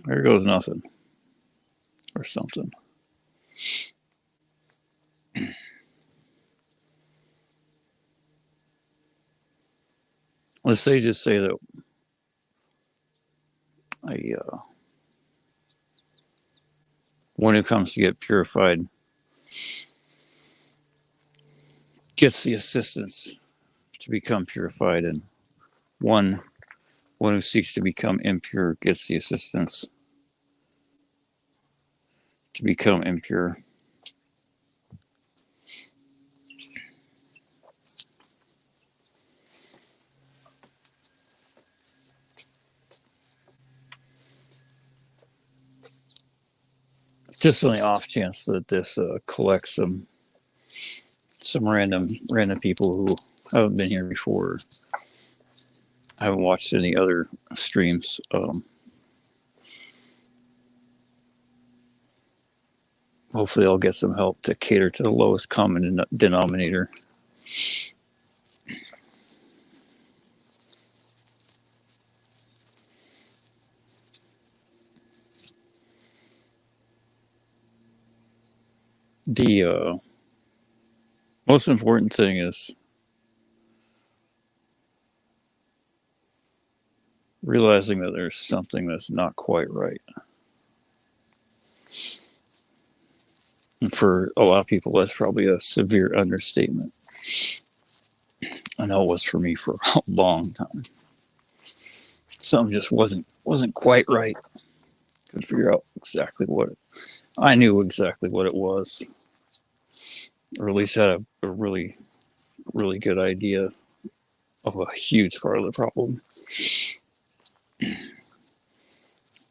There goes nothing or something. Let's say just say that a one who comes to get purified gets the assistance to become purified, and one who seeks to become impure gets the assistance to become impure. Just on the off chance that this collects some random people who haven't been here before. I haven't watched any other streams. Hopefully, I'll get some help to cater to the lowest common denominator. The most important thing is realizing that there's something that's not quite right. And for a lot of people, that's probably a severe understatement. I know it was for me for a long time. Something just wasn't quite right. Couldn't figure out exactly what I knew exactly what it was, or at least had a really good idea of a huge part of the problem.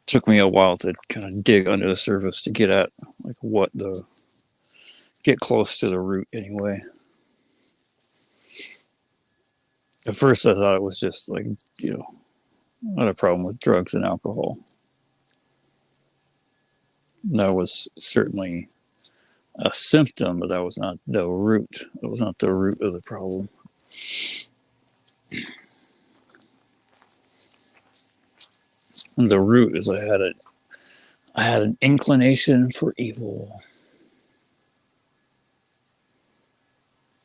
Took me a while to kind of dig under the surface to get at like get close to the root anyway. At first I thought it was just like, not a problem with drugs and alcohol. That was certainly a symptom, but that was not the root. It was not the root of the problem. And the root is I had an inclination for evil.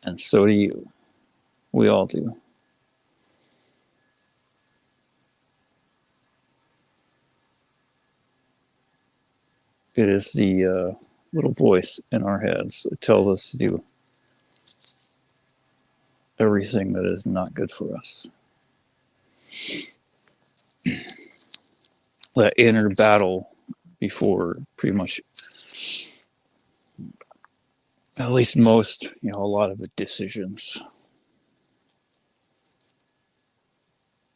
And so do you. We all do. It is the little voice in our heads that tells us to do everything that is not good for us. That inner battle before pretty much, at least most, a lot of the decisions.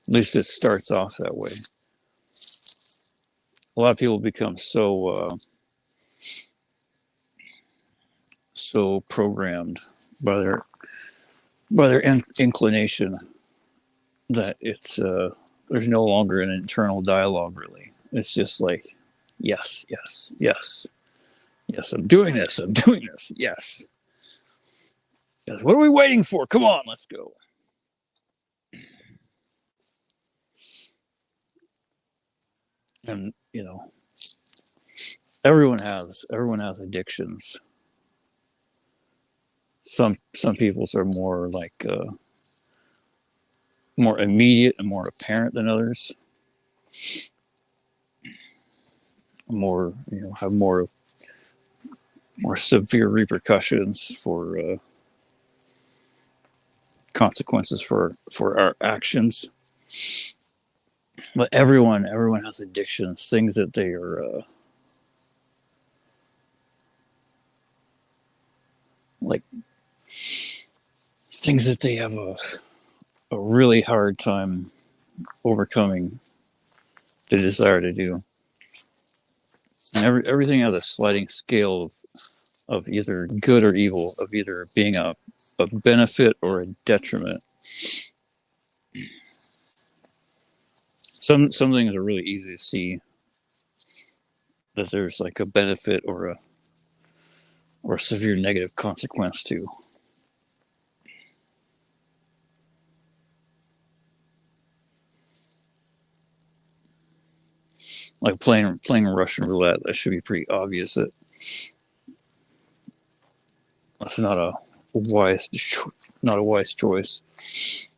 At least it starts off that way. A lot of people become so programmed by their inclination that it's there's no longer an internal dialogue really. It's just like yes, I'm doing this, yes. What are we waiting for? Come on, let's go. And everyone has addictions. Some people's are more like more immediate and more apparent than others. More have more severe repercussions for consequences for our actions. But everyone has addictions, things that they are like things that they have a really hard time overcoming the desire to do. And everything has a sliding scale of either good or evil, of either being a benefit or a detriment. Some things are really easy to see that there's like a benefit or a severe negative consequence to. Like playing Russian roulette, that should be pretty obvious that that's not a wise not a wise choice.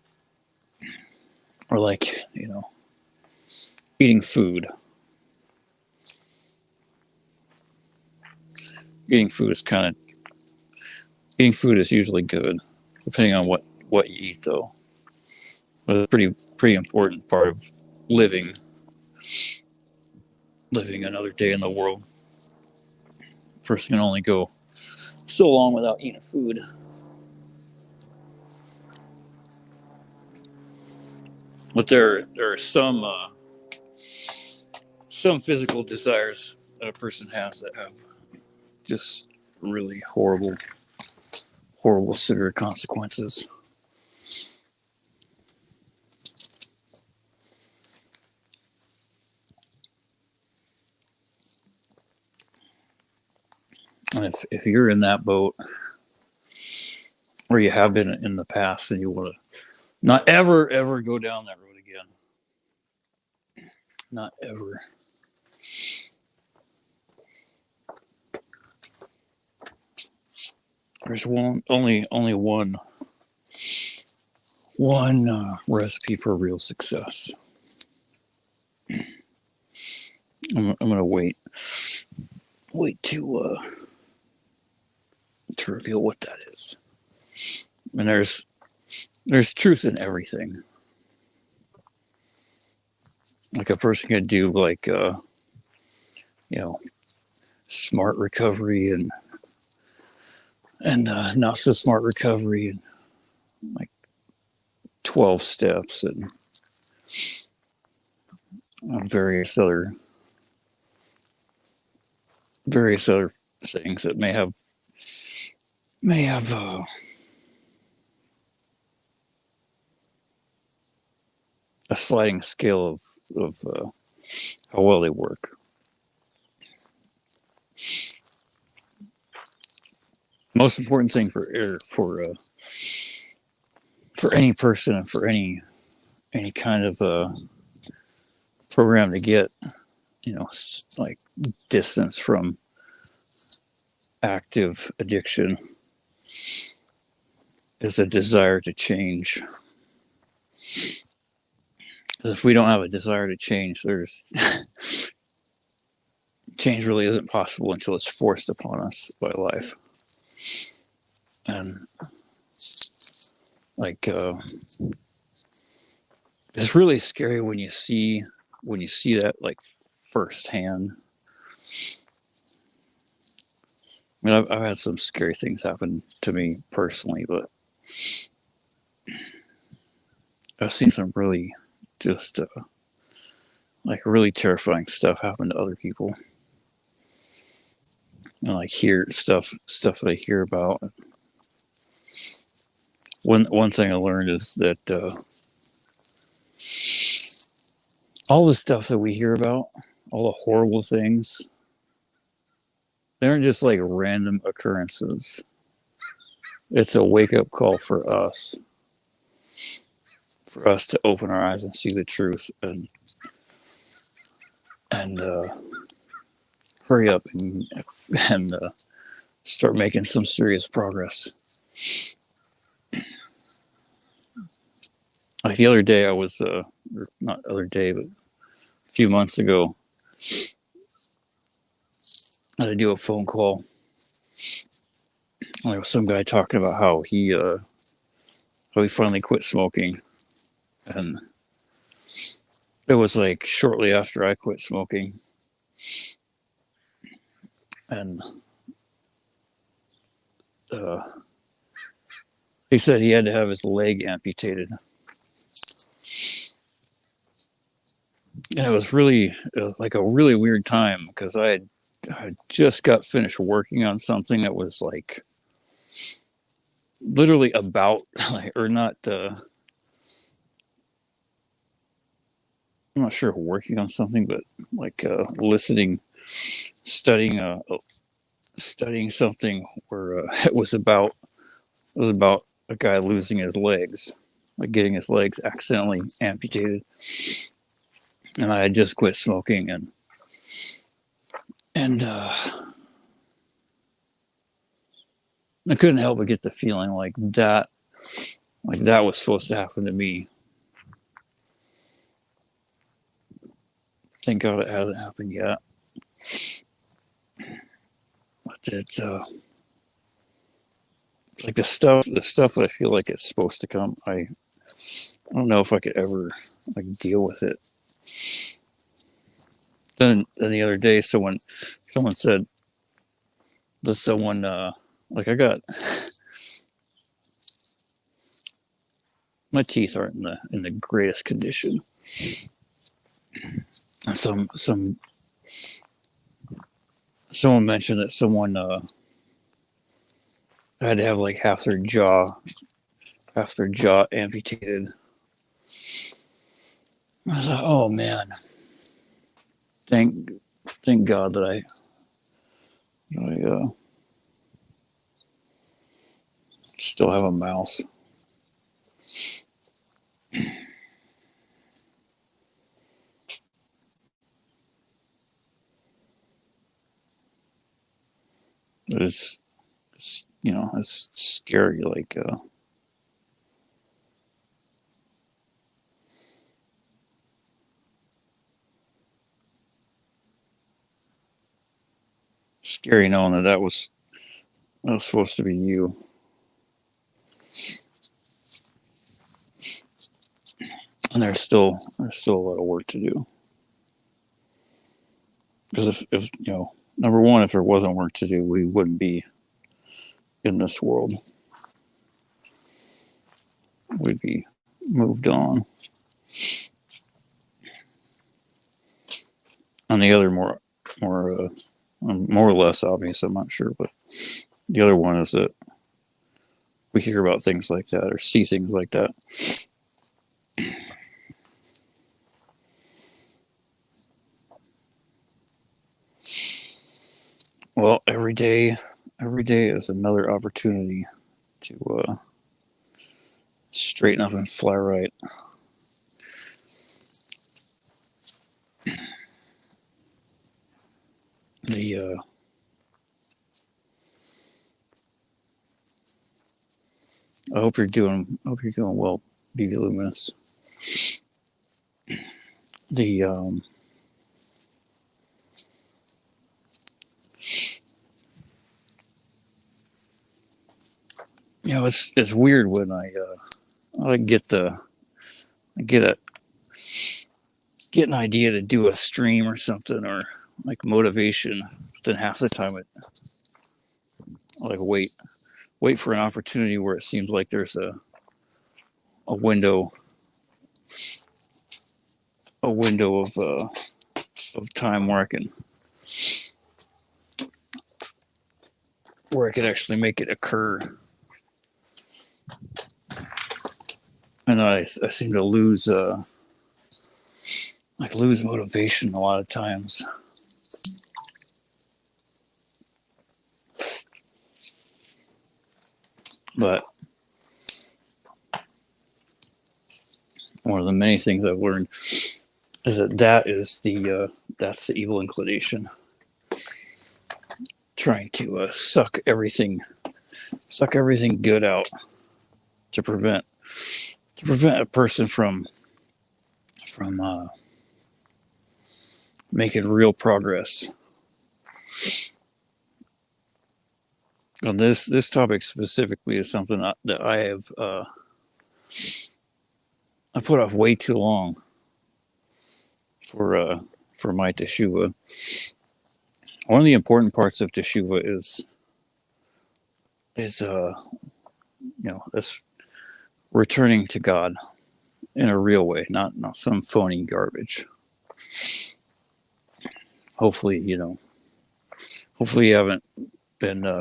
Or like, eating food. Eating food is kind of eating food is usually good, depending on what you eat though. But it's a pretty important part of living another day in the world. A person can only go so long without eating food. But there are some physical desires that a person has that have just really horrible severe consequences. And if you're in that boat, or you have been in the past, and you want to not ever go down that road again, not ever. There's only one recipe for real success. I'm gonna wait to reveal what that is. And there's truth in everything. Like a person could do like smart recovery and not so smart recovery, and like 12 steps and various other things that may have a sliding scale of how well they work. Most important thing for any person and for any kind of program to get, like distance from active addiction, is a desire to change. If we don't have a desire to change, there's change really isn't possible until it's forced upon us by life. And like it's really scary when you see that like firsthand. I mean, I've had some scary things happen to me personally, but I've seen some really just like really terrifying stuff happen to other people. And like hear stuff that I hear about. One thing I learned is that all the stuff that we hear about, all the horrible things, they aren't just like random occurrences. It's a wake-up call for us to open our eyes and see the truth and hurry up and start making some serious progress. Like the other day, I was not other day, but a few months ago, I had to do a phone call. And there was some guy talking about how he finally quit smoking, and it was like shortly after I quit smoking, and he said he had to have his leg amputated. And it was really like a really weird time because I just got finished working on something that was like literally about or not. I'm not sure working on something, but like studying something where it was about a guy losing his legs, like getting his legs accidentally amputated. And I had just quit smoking, and And I couldn't help but get the feeling like that was supposed to happen to me. Thank God it hasn't happened yet. But it's like the stuff that I feel like it's supposed to come. I don't know if I could ever like deal with it. Then the other day, someone said that someone like I got my teeth aren't in the greatest condition. And someone mentioned that someone had to have like half their jaw amputated. I was like, oh man, thank God that I still have a mouth. But it's it's scary. Like scary knowing that was supposed to be you. And there's still a lot of work to do. Because if number one, if there wasn't work to do, we wouldn't be in this world. We'd be moved on. And the other more or less obvious, I'm not sure, but the other one is that we hear about things like that or see things like that. Well, every day is another opportunity to straighten up and fly right. I hope you're doing well, BB Luminous. The it's weird when I get an idea to do a stream or something or like motivation, then half the time it like wait for an opportunity where it seems like there's a window of time where I can actually make it occur. And I seem to lose motivation a lot of times. But one of the many things I've learned is that's the evil inclination, trying to suck everything good out to prevent a person from making real progress. On this topic specifically is something that I have I put off way too long for my teshuva. One of the important parts of teshuva is this returning to God in a real way, not some phony garbage. Hopefully you haven't been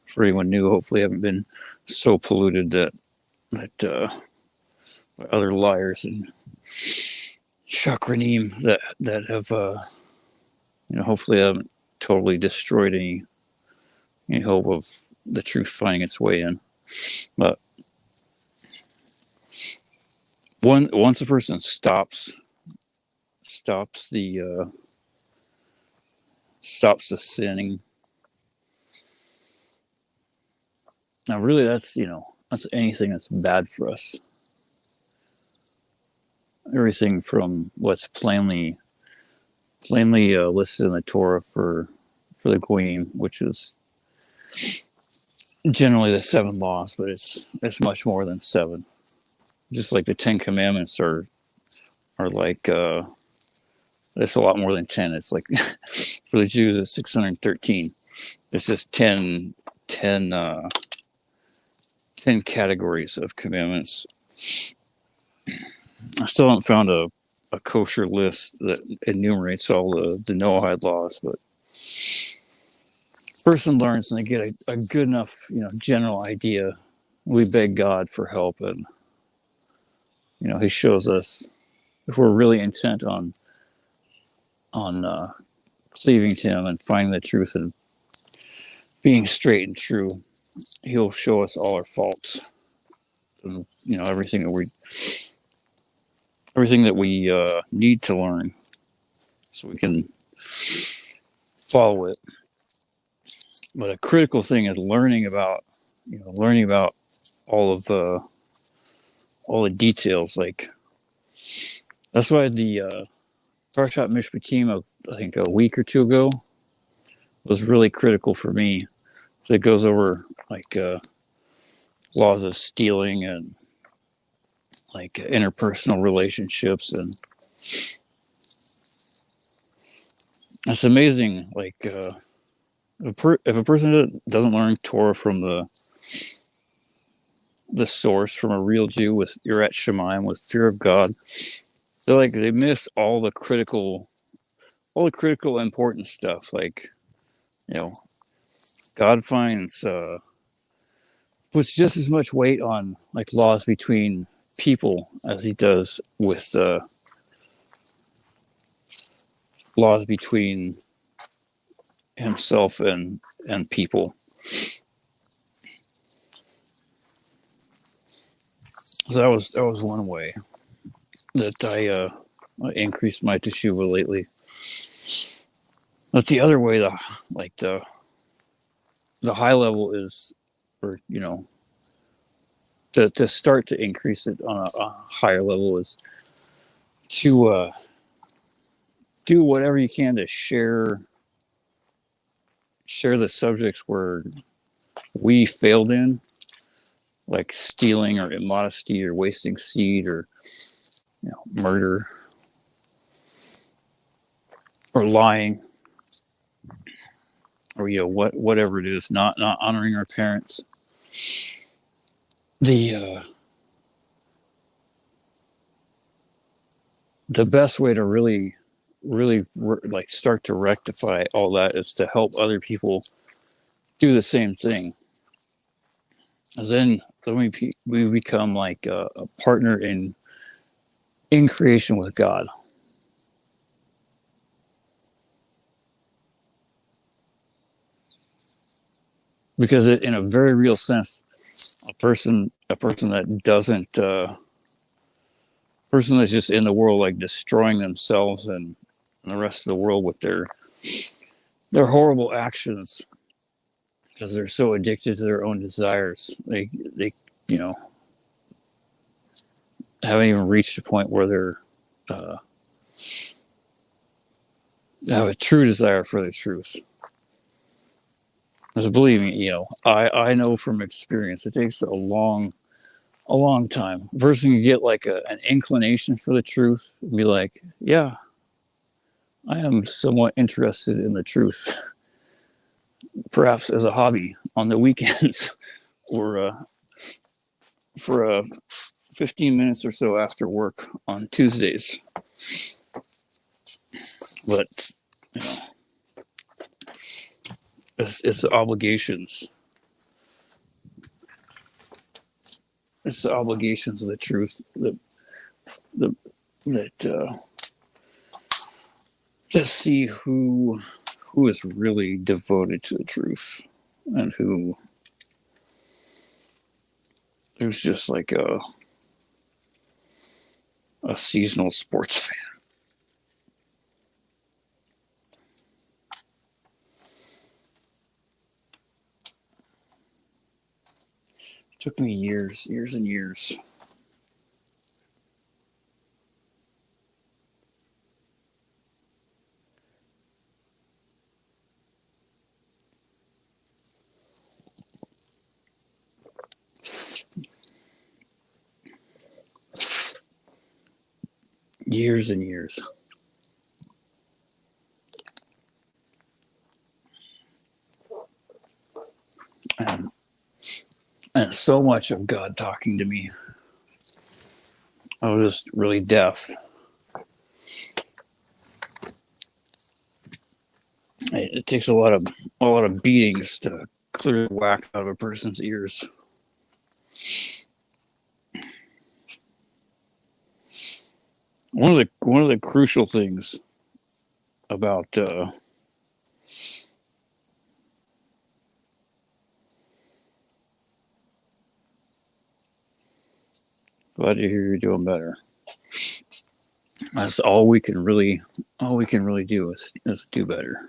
for anyone new. Hopefully, you haven't been so polluted that other liars and shakranim that have hopefully haven't totally destroyed any hope of the truth finding its way in. But once a person stops the stops the sinning. Now, really, that's that's anything that's bad for us. Everything from what's plainly listed in the Torah for the Goyim, which is generally the 7 laws, but it's much more than 7. Just like the 10 Commandments are like it's a lot more than 10. It's like for the Jews it's 613. It's just 10 categories of commandments. I still haven't found a kosher list that enumerates all the Noahide laws, but person learns and they get a good enough general idea. We beg God for help, and he shows us if we're really intent on cleaving to him and finding the truth and being straight and true. He'll show us all our faults, and everything that we need to learn, so we can follow it. But a critical thing is learning about all of the details. Like that's why the Parshat Mishpatim, I think a week or 2 ago, was really critical for me. So it goes over like laws of stealing and like interpersonal relationships, and it's amazing. Like if a person doesn't learn Torah from the source, from a real Jew with Yirat Shamayim, with fear of God, they miss all the critical important stuff. Like God puts just as much weight on like laws between people as he does with laws between himself and people. So that was one way that I increased my teshuva lately. But the other way, the high level is, or to start to increase it on a higher level, is to do whatever you can to share the subjects where we failed in, like stealing or immodesty or wasting seed or murder or lying, or whatever it is, not honoring our parents. The best way to really like start to rectify all that is to help other people do the same thing. And then we become like a partner in creation with God. Because in a very real sense, a person that doesn't person that's just in the world, like destroying themselves and the rest of the world with their horrible actions, because they're so addicted to their own desires. They haven't even reached a point where they're have a true desire for the truth. Because believe me, I know from experience, it takes a long time. A person can get like an inclination for the truth and be like, yeah, I am somewhat interested in the truth, perhaps as a hobby on the weekends or for 15 minutes or so after work on Tuesdays. But it's the obligations. It's the obligations of the truth that just see who is really devoted to the truth, and who's just like a seasonal sports fan. Took me years and years. Years and years. And, and so much of God talking to me. I was just really deaf. It takes a lot of beatings to clear the whack out of a person's ears. One of the crucial things about glad to hear you're doing better. That's all we can really do is do better.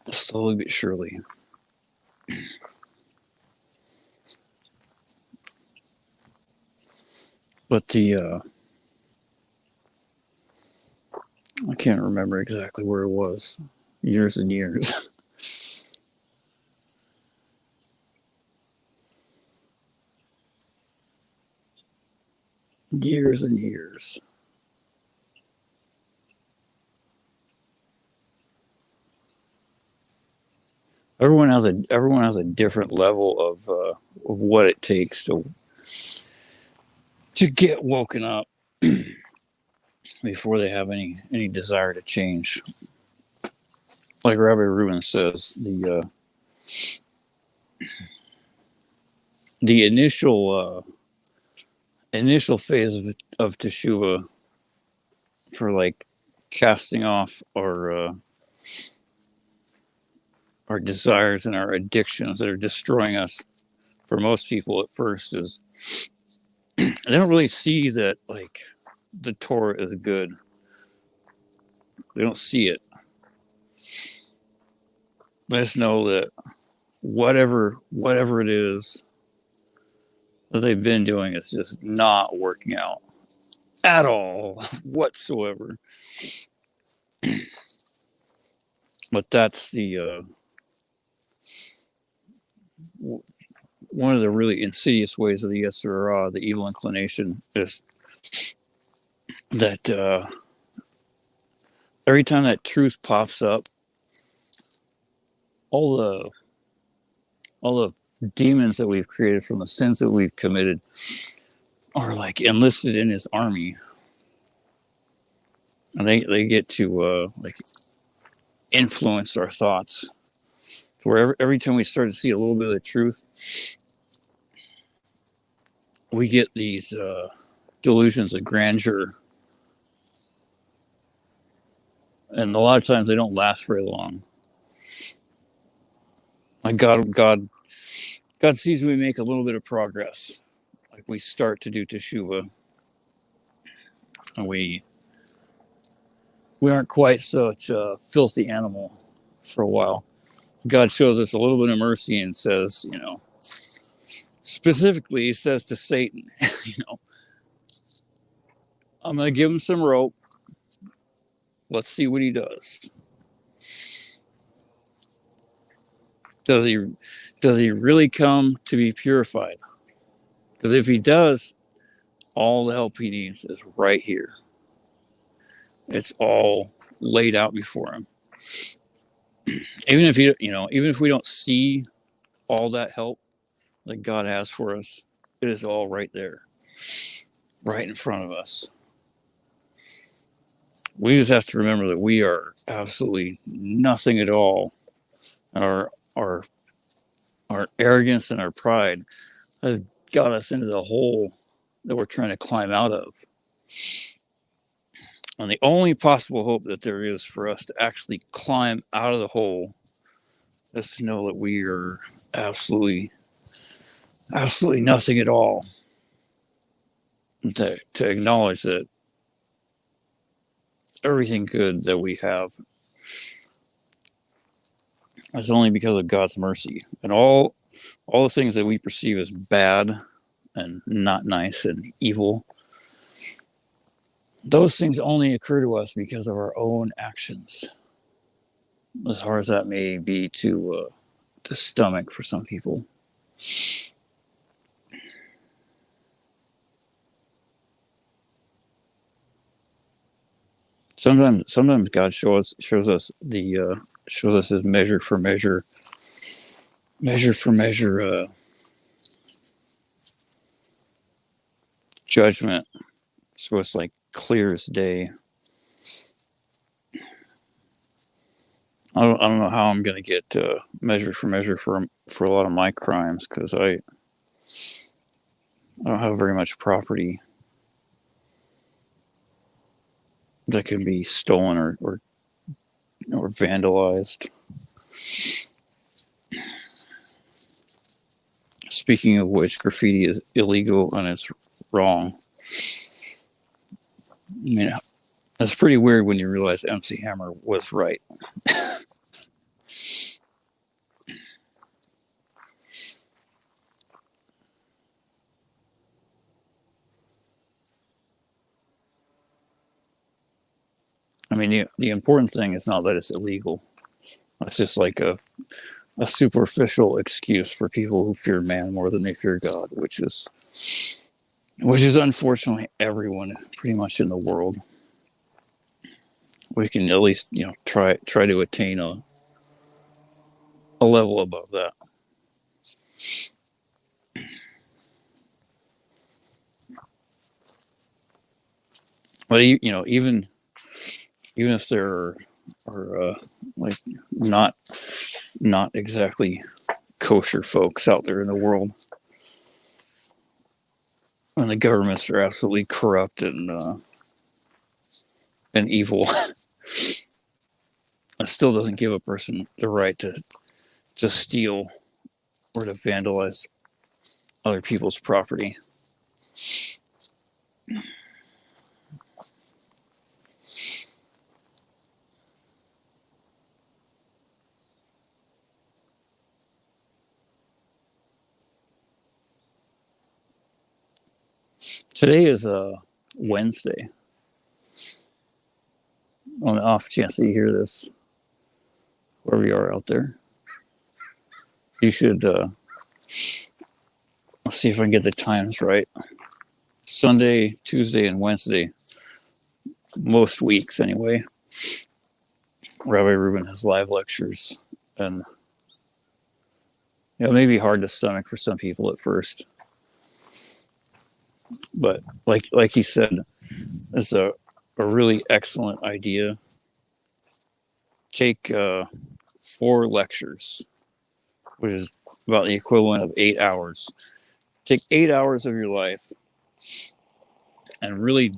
Slowly but surely. But I can't remember exactly where it was. Years and years. Years and years. Everyone has a different level of what it takes to get woken up before they have any desire to change. Like Rabbi Rubin says, the initial phase of teshuva for like casting off our desires and our addictions that are destroying us for most people at first is they don't really see that like the Torah is good. They don't see it. They just know that whatever it is that they've been doing is just not working out at all whatsoever. But that's the one of the really insidious ways of the Yetzer Hara, the evil inclination, is that every time that truth pops up, all the demons that we've created from the sins that we've committed are like enlisted in his army, and they get to like influence our thoughts. Where every time we start to see a little bit of the truth, we get these delusions of grandeur, and a lot of times they don't last very long. Like God sees we make a little bit of progress, like we start to do teshuva, and we aren't quite such a filthy animal for a while. God shows us a little bit of mercy and says, specifically, he says to Satan, I'm going to give him some rope. Let's see what he does. Does he really come to be purified? Because if he does, all the help he needs is right here. It's all laid out before him. Even if we don't see all that help that God has for us, it is all right there, right in front of us. We just have to remember that we are absolutely nothing at all. Our arrogance and our pride has got us into the hole that we're trying to climb out of. And the only possible hope that there is for us to actually climb out of the hole is to know that we are absolutely nothing at all. To acknowledge that everything good that we have is only because of God's mercy. And all all the things that we perceive as bad and not nice and evil, those things only occur to us because of our own actions. As hard as that may be to stomach for some people. Sometimes God shows us his measure for measure judgment. So it's like clear as day. I don't know how I'm gonna get measure for measure for a lot of my crimes, because I don't have very much property that can be stolen or vandalized. Speaking of which, graffiti is illegal and it's wrong. I mean, it's pretty weird when you realize MC Hammer was right. I mean, the important thing is not that it's illegal. It's just like a superficial excuse for people who fear man more than they fear God, which is unfortunately everyone pretty much in the world. We can at least try to attain a level above that. But even if there are like not exactly kosher folks out there in the world, and the governments are absolutely corrupt and evil, it still doesn't give a person the right to steal or to vandalize other people's property. Today is Wednesday. On the off chance that you hear this, wherever you are out there, you should see if I can get the times right. Sunday, Tuesday, and Wednesday, most weeks anyway, Rabbi Reuben has live lectures, and it may be hard to stomach for some people at first, but like he said, it's a really excellent idea. Take 4 lectures, which is about the equivalent of 8 hours. Take 8 hours of your life and really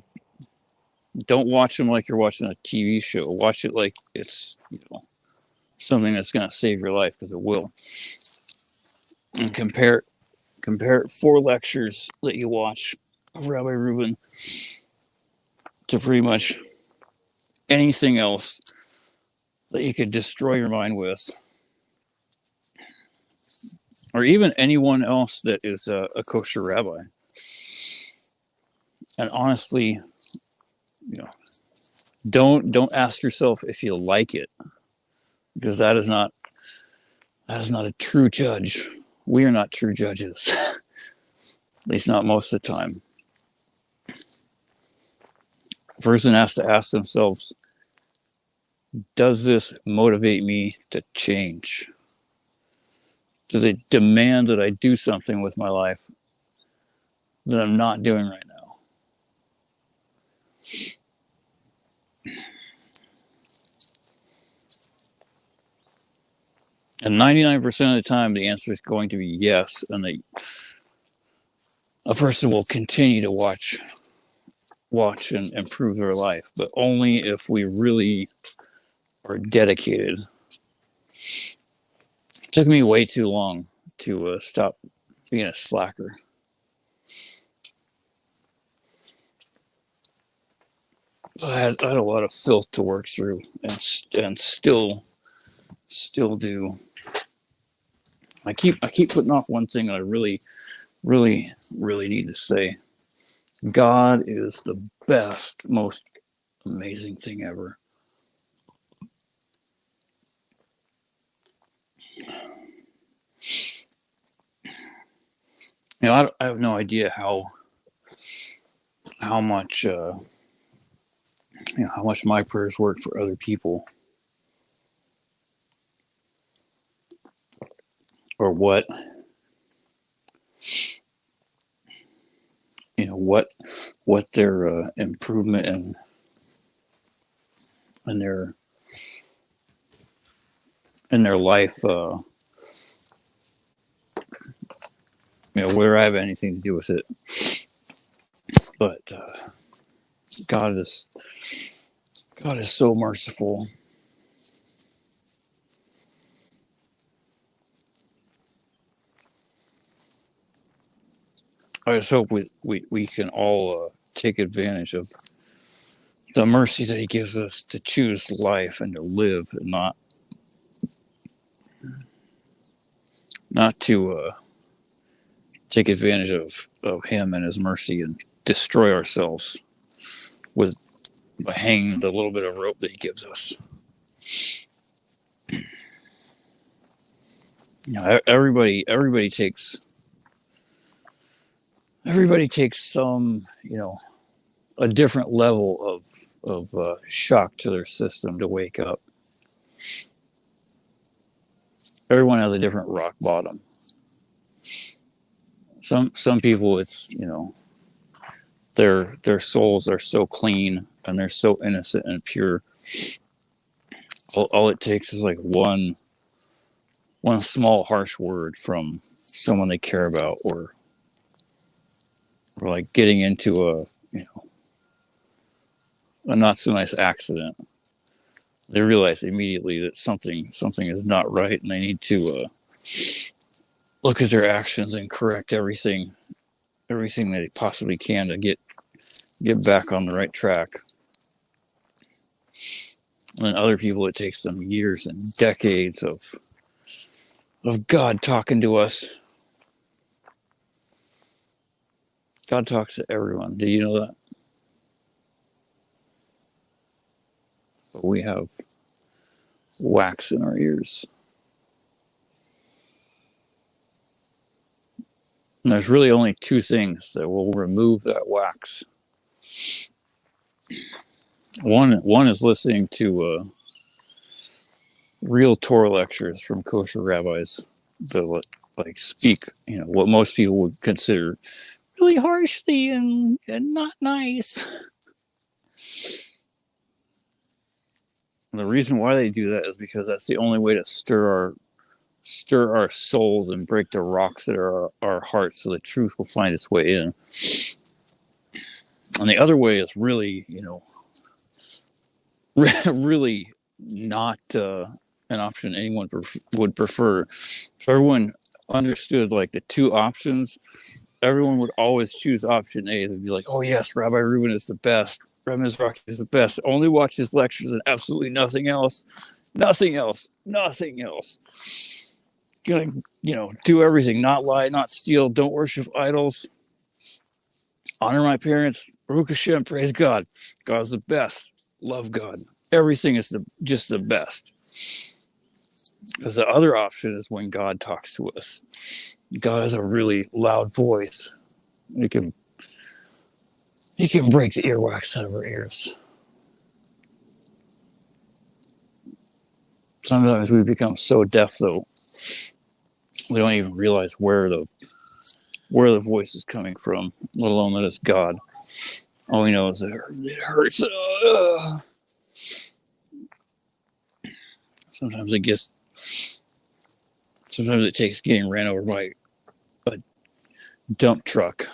don't watch them like you're watching a TV show. Watch it like it's something that's going to save your life, because it will. And compare 4 lectures that you watch of Rabbi Reuben to pretty much anything else that you could destroy your mind with, or even anyone else that is a kosher rabbi. And honestly, don't ask yourself if you like it, because that is not a true judge. We are not true judges, at least not most of the time. A person has to ask themselves, does this motivate me to change? Does it demand that I do something with my life that I'm not doing right now? And 99% of the time, the answer is going to be yes, and a person will continue to watch and improve their life, but only if we really are dedicated. It took me way too long to stop being a slacker. I had a lot of filth to work through, and still do. I keep putting off one thing I really need to say. God is the best, most amazing thing ever. I have no idea how much how much my prayers work for other people, or what their improvement in their life, whether I have anything to do with it. But God is God is so merciful. I just hope we can all take advantage of the mercy that He gives us to choose life and to live, and not to take advantage of Him and His mercy and destroy ourselves with by hanging the little bit of rope that He gives us. Everybody takes some a different level of shock to their system to wake up. Everyone has a different rock bottom. Some people, it's their souls are so clean and they're so innocent and pure. All it takes is like one small harsh word from someone they care about, or like getting into a not so nice accident. They realize immediately that something is not right, and they need to look at their actions and correct everything that they possibly can to get back on the right track. And then other people, it takes them years and decades of God talking to us. God talks to everyone. Do you know that? But we have wax in our ears. And there's really only two things that will remove that wax. One is listening to real Torah lectures from kosher rabbis that like speak, what most people would consider really harshly and not nice. And the reason why they do that is because that's the only way to stir our souls and break the rocks that are our hearts, so the truth will find its way in. And the other way is really, really not an option anyone would prefer. If everyone understood like the two options, everyone would always choose option A. They'd be like, "Oh yes, Rabbi Reuben is the best. Rabbi Mizrachi is the best. Only watch his lectures and absolutely nothing else. Nothing else. Nothing else. Gonna, do everything. Not lie. Not steal. Don't worship idols. Honor my parents. Baruch Hashem. Praise God. God's the best. Love God. Everything is just the best." Because the other option is when God talks to us. God has a really loud voice. He can break the earwax out of our ears. Sometimes we become so deaf, though, we don't even realize where the voice is coming from, let alone that it's God. All we know is that it hurts. Sometimes it takes getting ran over by a dump truck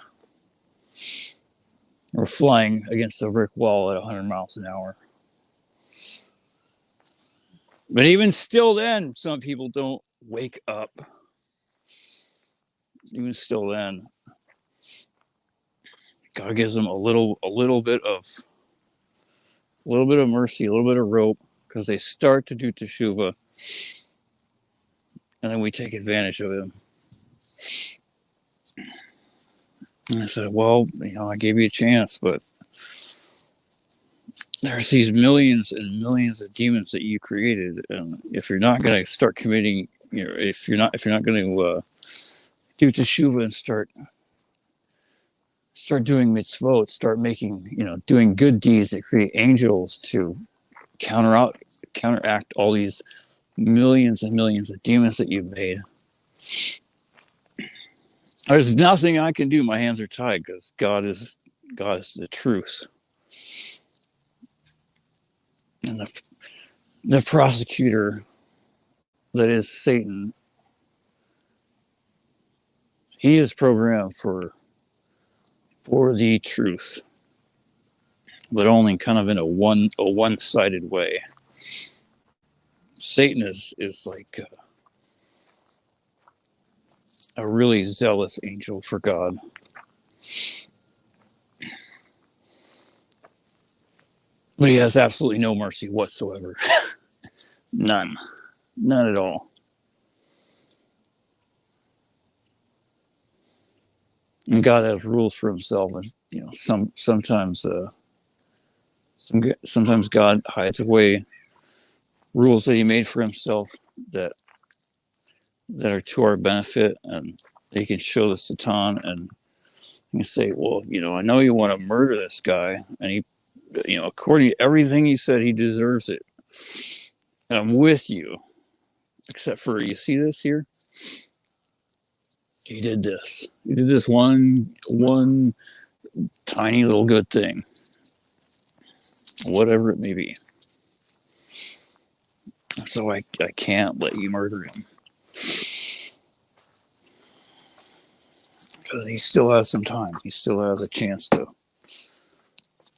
or flying against a brick wall at 100 miles an hour. But even still then, some people don't wake up. Even still then, God gives them a little bit of mercy, a little bit of rope, because they start to do teshuvah, and then we take advantage of him. And I said, well, I gave you a chance, but there's these millions and millions of demons that you created, and if you're not going to start committing, if you're not going to do teshuva and start doing mitzvot, start making, doing good deeds that create angels to counteract all these millions and millions of demons that you've made. There's nothing I can do. My hands are tied because God is the truth. And the prosecutor that is Satan, he is programmed for the truth, but only kind of in a one-sided way. Satan is like a really zealous angel for God. But he has absolutely no mercy whatsoever. None at all. And God has rules for himself, and sometimes God hides away rules that he made for himself that are to our benefit, and he can show the Satan and you say, well, I know you want to murder this guy, and he, according to everything he said, he deserves it, and I'm with you, except for, you see this here? He did this one tiny little good thing, whatever it may be. So I can't let you murder him. Because he still has some time. He still has a chance to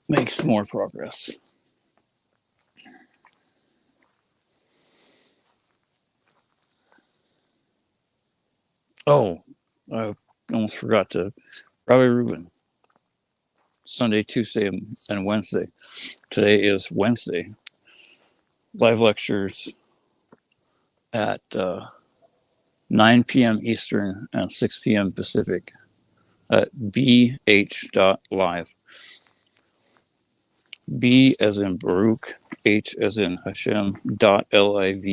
make some more progress. Oh, I almost forgot to. Rabbi Reuben, Sunday, Tuesday, and Wednesday. Today is Wednesday. Live lectures at 9 p.m. Eastern and 6 p.m. Pacific at bh.live. B as in Baruch, H as in Hashem, .live.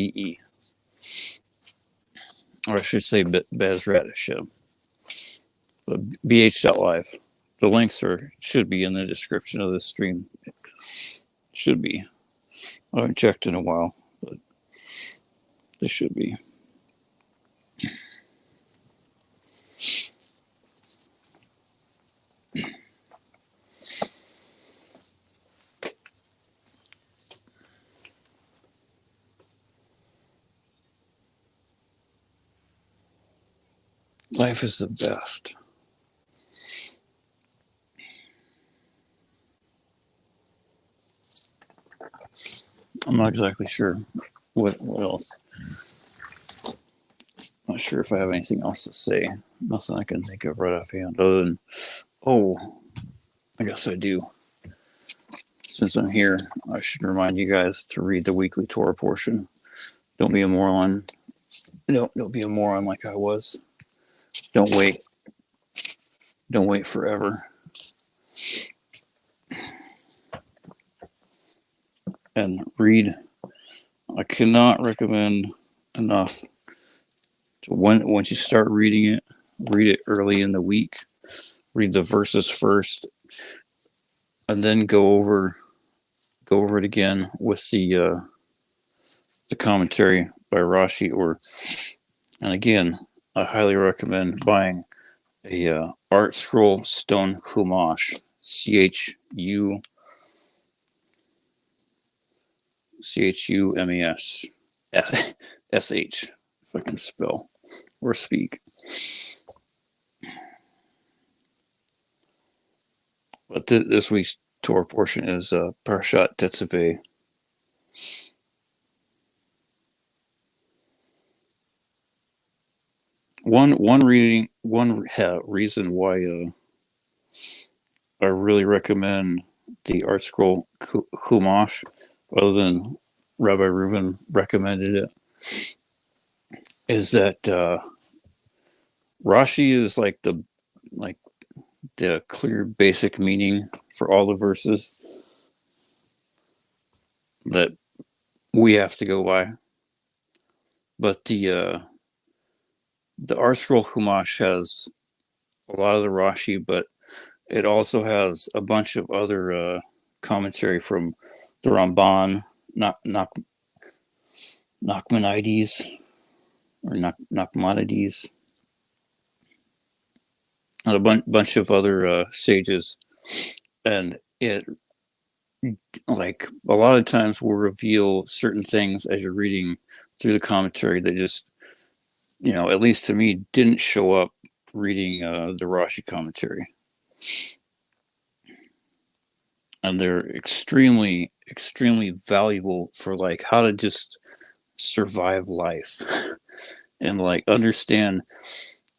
Or I should say Bezrat Hashem. But bh.live. The links should be in the description of this stream. Should be. I haven't checked in a while, but they should be. Life is the best. I'm not exactly sure what else. Not sure if I have anything else to say. Nothing I can think of right offhand other than, I guess I do. Since I'm here, I should remind you guys to read the weekly Torah portion. Don't be a moron. Don't be a moron like I was. Don't wait. Don't wait forever. And read. I cannot recommend enough to once you start reading it, read it early in the week. Read the verses first, and then go over it again with the commentary by Rashi. And again, I highly recommend buying a Art Scroll Stone Chumash, CHUMAS SH, if I can spell or speak. But this week's Torah portion is Parashat Tetzaveh. One reason why I really recommend the Art Scroll Chumash, other than Rabbi Reuben recommended it, is that Rashi is like the clear basic meaning for all the verses that we have to go by. But the Art Scroll Chumash has a lot of the Rashi, but it also has a bunch of other commentary from the Ramban, Nachmanides, or Nachmanides, and a bunch of other sages. And it, like, a lot of times will reveal certain things as you're reading through the commentary that just, at least to me, didn't show up reading the Rashi commentary. And they're extremely, extremely valuable for like how to just survive life and like understand.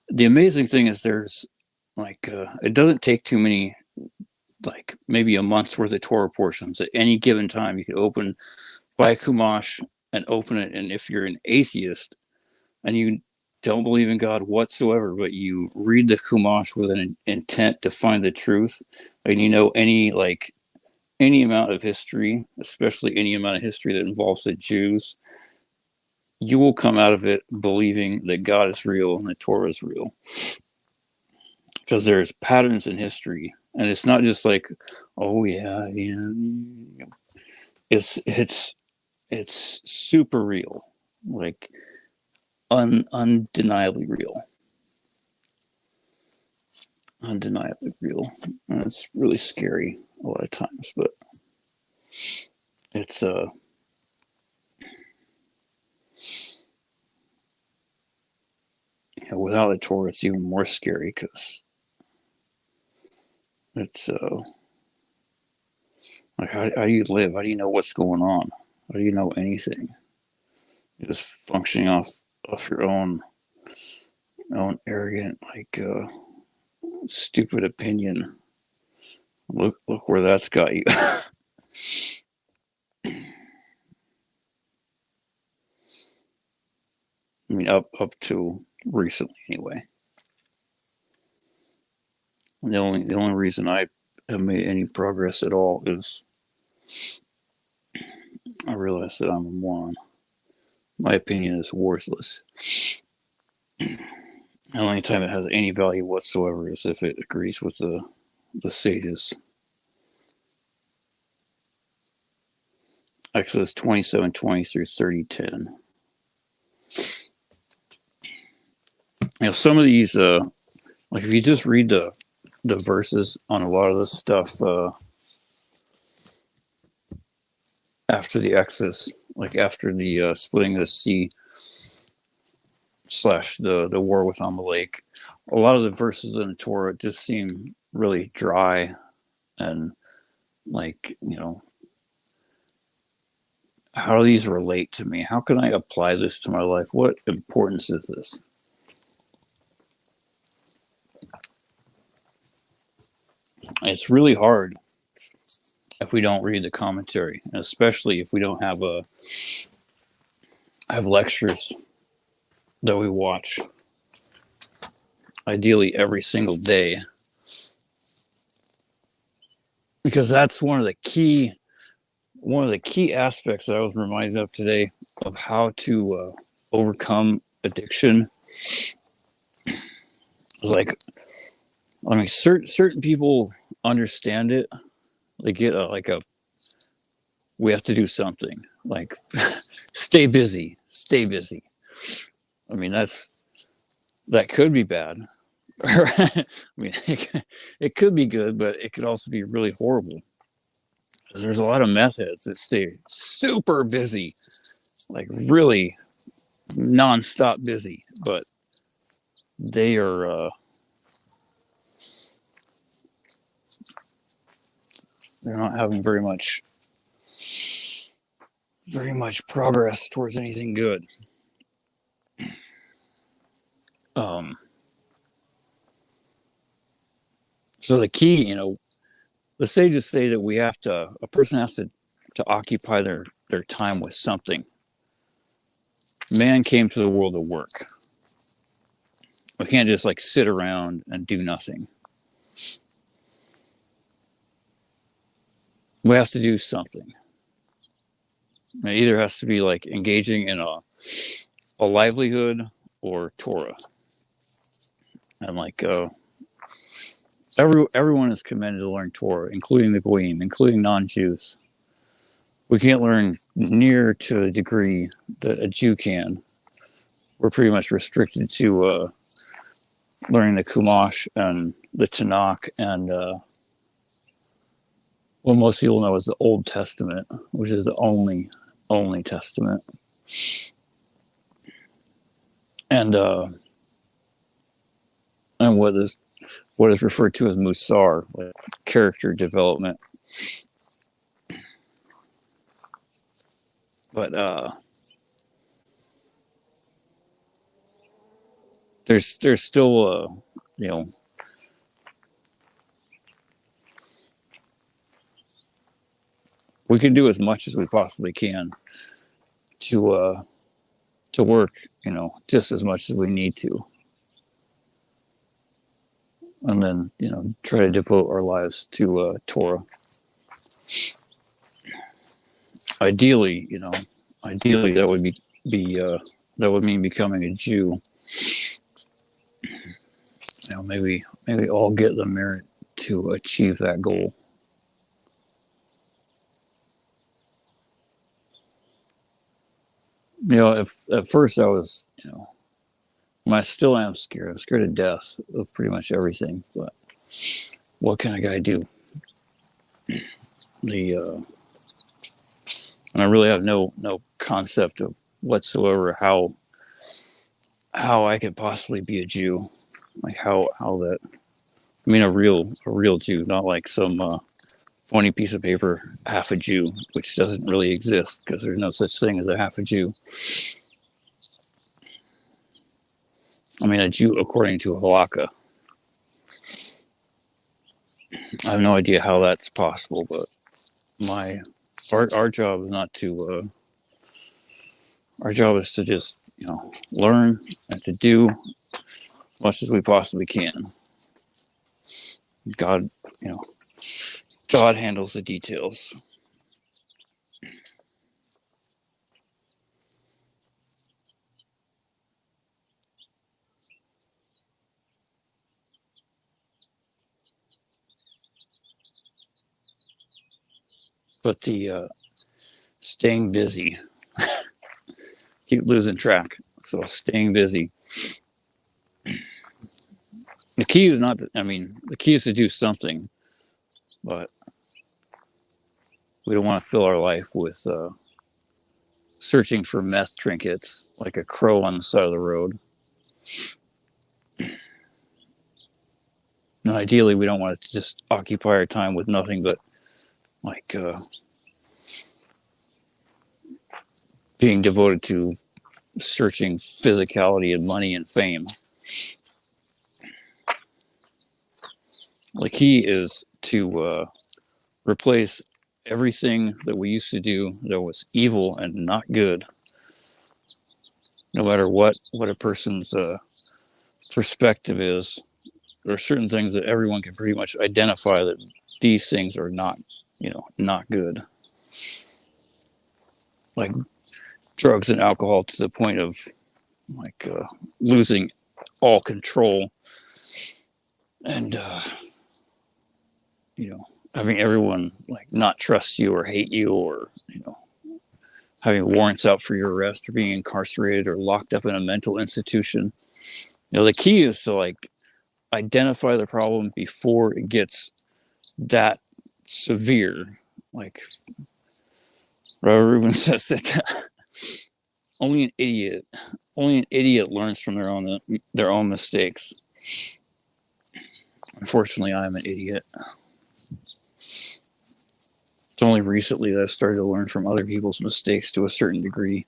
The amazing thing is there's like it doesn't take too many, like maybe a month's worth of Torah portions at any given time. You could open buy a Chumash and open it, and if you're an atheist and you don't believe in God whatsoever, but you read the Chumash with an intent to find the truth, and any amount of history, especially any amount of history that involves the Jews, you will come out of it believing that God is real and the Torah is real. Because there's patterns in history, and it's not just like, oh yeah, it's super real, like undeniably real, undeniably real, and it's really scary a lot of times, but it's without the Torah, it's even more scary because it's like how do you live? How do you know what's going on? How do you know anything? You're just functioning off your own arrogant, like stupid opinion. Look where that's got you. I mean, up to recently, anyway. The only reason I have made any progress at all is I realize that I'm a moron. My opinion is worthless. The only time it has any value whatsoever is if it agrees with the sages. Exodus 27:20 through 30:10. Some of these, like if you just read the verses on a lot of this stuff after the Exodus, like after the splitting of the sea / the war with Amalek, a lot of the verses in the Torah just seem really dry and like, how do these relate to me? How can I apply this to my life? What importance is this? It's really hard if we don't read the commentary, especially if we don't have lectures that we watch, ideally every single day, because that's one of the key aspects that I was reminded of today of how to overcome addiction. Like, I mean, certain people understand it. They get we have to do something, like stay busy. I mean, that could be bad. I mean, it could be good, but it could also be really horrible. There's a lot of meth heads that stay super busy, like really nonstop busy, but they are they're not having very much progress towards anything good. So the key, the sages say that a person has to occupy their time with something. man came to the world to work. We can't just like sit around and do nothing. We have to do something. It either has to be like engaging in a livelihood or Torah. And like everyone is commanded to learn Torah, including the Goyim, including non-Jews. We can't learn near to a degree that a Jew can. We're pretty much restricted to learning the Chumash and the Tanakh and what most people know is the Old Testament, which is the only testament. And what is referred to as Musar, like character development. But there's still you know, we can do as much as we possibly can to work, you know, just as much as we need to, and then, you know, try to devote our lives to Torah. Ideally, you know, that would be that would mean becoming a Jew. You know, maybe all get the merit to achieve that goal. You know, if at first I was, you know, I still am scared. I'm scared to death of pretty much everything. But what can a guy do? And I really have no concept of whatsoever how I could possibly be a Jew, like how that. I mean, a real Jew, not like some funny piece of paper, half a Jew, which doesn't really exist because there's no such thing as a half a Jew. I mean, a Jew according to Halakha. I have no idea how that's possible, but our job is not to. Our job is to just, you know, learn and to do as much as we possibly can. God, you know, God handles the details. But the staying busy, keep losing track. So staying busy. The key is not. I mean, the key is to do something, but we don't want to fill our life with searching for meth trinkets like a crow on the side of the road. And ideally, we don't want to just occupy our time with nothing but like being devoted to searching physicality and money and fame. The key is to replace everything that we used to do that was evil and not good, no matter what a person's perspective is. There are certain things that everyone can pretty much identify that these things are not, you know, not good. Like drugs and alcohol to the point of like losing all control and you know, having everyone like not trust you or hate you, or, you know, having warrants out for your arrest or being incarcerated or locked up in a mental institution. You know, the key is to like identify the problem before it gets that severe. Like Robert Rubin says that only an idiot learns from their own mistakes. Unfortunately, I'm an idiot. It's only recently that I've started to learn from other people's mistakes to a certain degree.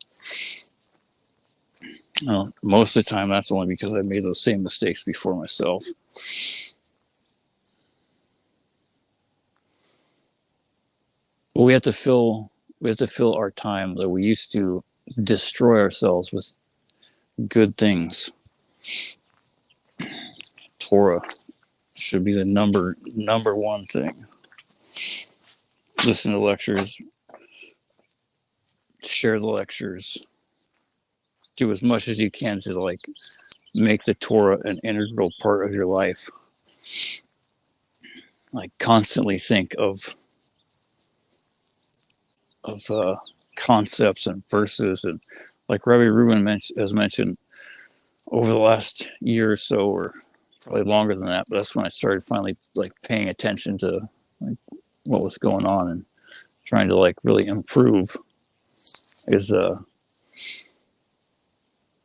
Most of the time, that's only because I made those same mistakes before myself. But we have to fill our time that we used to destroy ourselves with good things. Torah should be the number one thing. Listen to lectures, share the lectures, do as much as you can to like make the Torah an integral part of your life. Like constantly think of concepts and verses, and like Rabbi Reuben has mentioned, over the last year or so, or probably longer than that, but that's when I started finally like paying attention to like what was going on and trying to like really improve. Is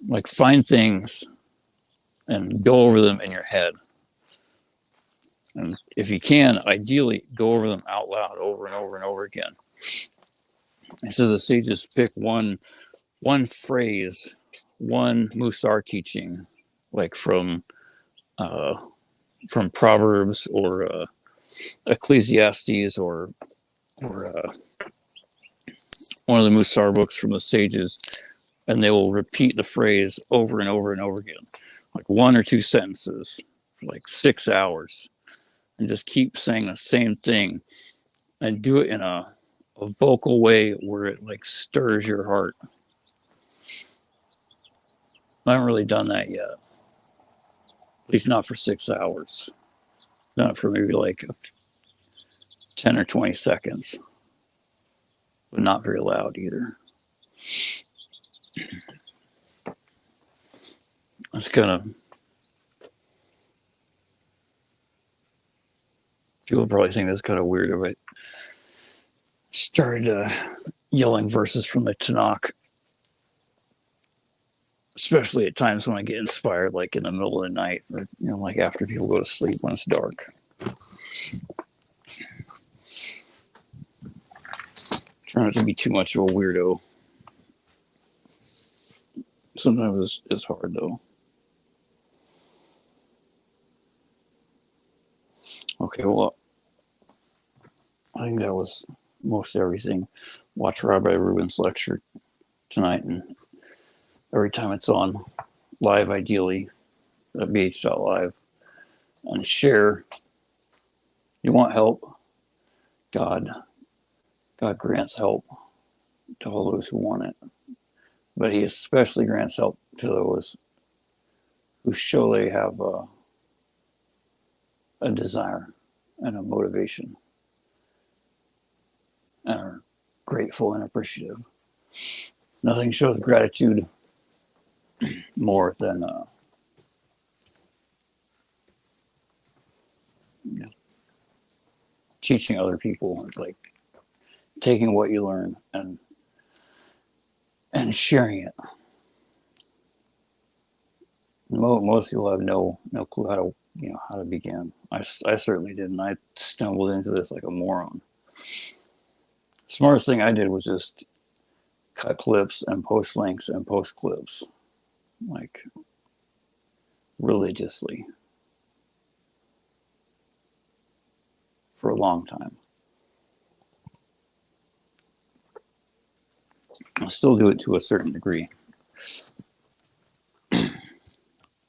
like find things and go over them in your head, and if you can, ideally go over them out loud over and over and over again. It says the sages pick one phrase, one Musar teaching, like from Proverbs or Ecclesiastes or one of the Musar books from the sages, and they will repeat the phrase over and over and over again, like one or two sentences for like 6 hours, and just keep saying the same thing and do it in a vocal way where it like stirs your heart. I haven't really done that yet, at least not for 6 hours, not for maybe like 10 or 20 seconds, but not very loud either. That's kind of, people probably think that's kind of weird if I started yelling verses from the Tanakh, especially at times when I get inspired, like in the middle of the night, or like after people go to sleep when it's dark. Try not to be too much of a weirdo. Sometimes it's hard though. Okay, well, I think that was most everything. Watch Rabbi Reuben's lecture tonight, and every time it's on live, ideally at bh.live, and share. You want help? God grants help to all those who want it, but He especially grants help to those who show they have a desire and a motivation and are grateful and appreciative. Nothing shows gratitude more than teaching other people, like taking what you learn and sharing it. Most people have no clue how to begin. I certainly didn't. I stumbled into this like a moron. Smartest thing I did was just cut clips and post links and post clips, like religiously for a long time. I still do it to a certain degree,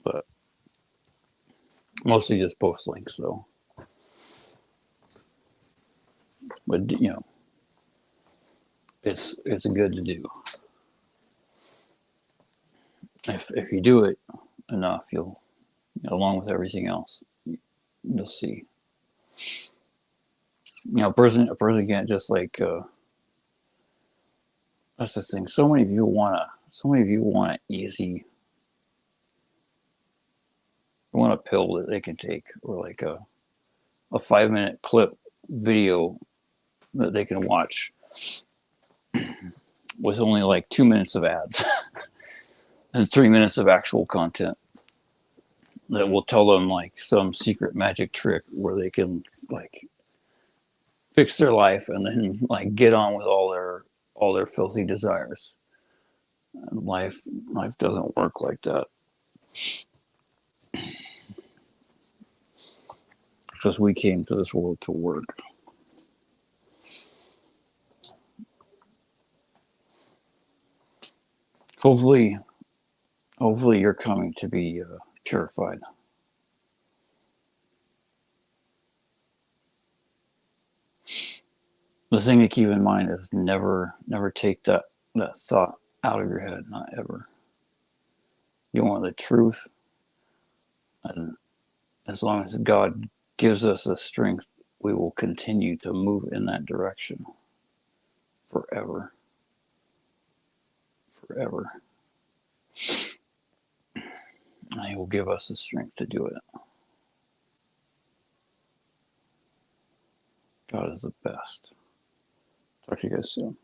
but mostly just post links though. But it's good to do. If you do it enough, you'll, along with everything else, you'll see. A person can't just like. That's the thing. So many of you want an easy. They want a pill that they can take, or like a 5-minute clip video that they can watch with only like 2 minutes of ads and 3 minutes of actual content that will tell them like some secret magic trick where they can like fix their life and then like get on with all their filthy desires. And life doesn't work like that. Because we came to this world to work. hopefully, hopefully you're coming to be purified. The thing to keep in mind is never take that thought out of your head. Not ever. You want the truth, and as long as God gives us the strength, we will continue to move in that direction forever. Forever. And He will give us the strength to do it. God is the best. Talk to you guys soon.